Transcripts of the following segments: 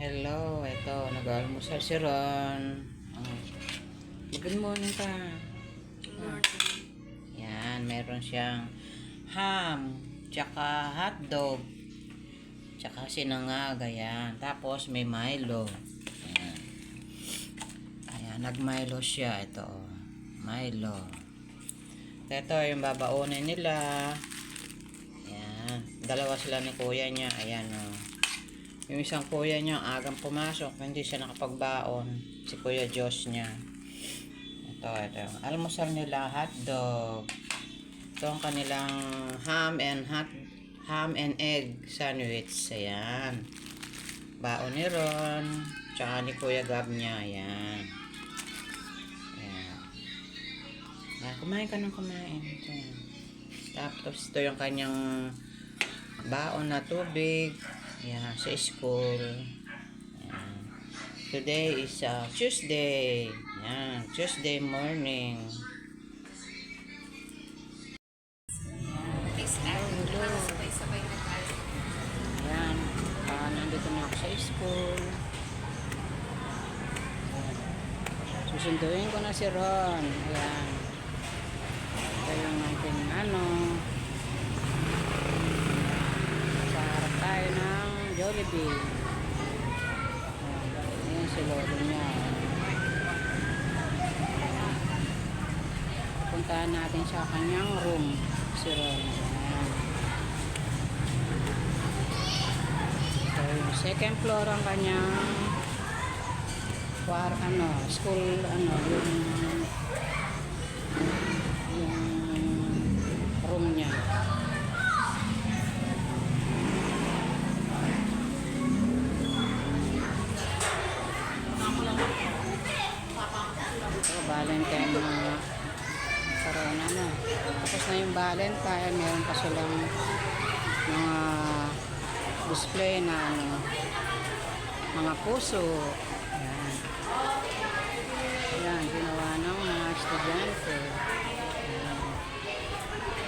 Hello, ito, nag-almusal si Ron. Oh. Good morning ka. Oh. Yan, meron siyang ham, tsaka hotdog, tsaka sinangag, ayan. Tapos may Milo. Ayan. Ayan, nag-Milo siya, ito. Milo. Ito yung babaunin nila. Ayan, dalawa sila ni kuya niya, ayan o. Oh. Yung isang kuya niya, agang pumasok, hindi siya nakapagbaon. Si Kuya Josh niya. Ito. Almusal nila, hotdog. Ito ang kanilang ham and egg sandwich. Ayan. Baon ni Ron. Tsaka ni Kuya Gab niya. Ayan. Ayan. Kumain ka ng kumain. Ayan. Tapos ito yung kanyang baon na tubig. Yan, sa school. Yan. Today is Tuesday. Yan, Tuesday morning. Yan, nandito na ako sa school. Susunduin ko na si Ron. Ayan. Ito yung ating sa harap tayo ng Jollibee. Ayan si lolo niya. Puntahan natin sa kanyang room. Si Ron. Ayan. So, yung second floor ang kanyang school, yung room niya. Valentine na karoon tapos na yung Valentine, meron pa silang mga display na mga puso. Ayan, ginawa ng mga estudyante.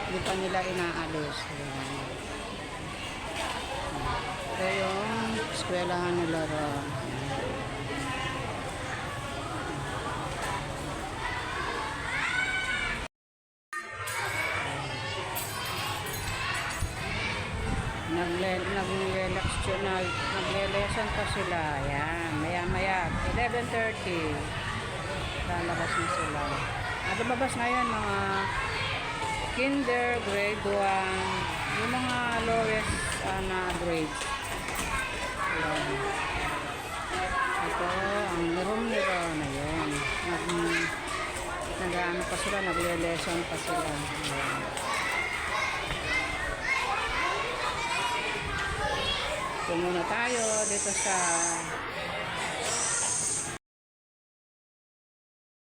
Hindi pa nila inaalis. Ito yung eskwelahan nila ron. Nagle-lesson pa sila. Ayan, maya-maya 11:30 lalabas na sila. Lumabas ngayon mga kinder, grade 1, yung mga lowest na grades. Ayan. Ito ang room nila na yun. Nag-ano pa sila, nagle-lesson pa sila. Ayan. Ito muna tayo dito sa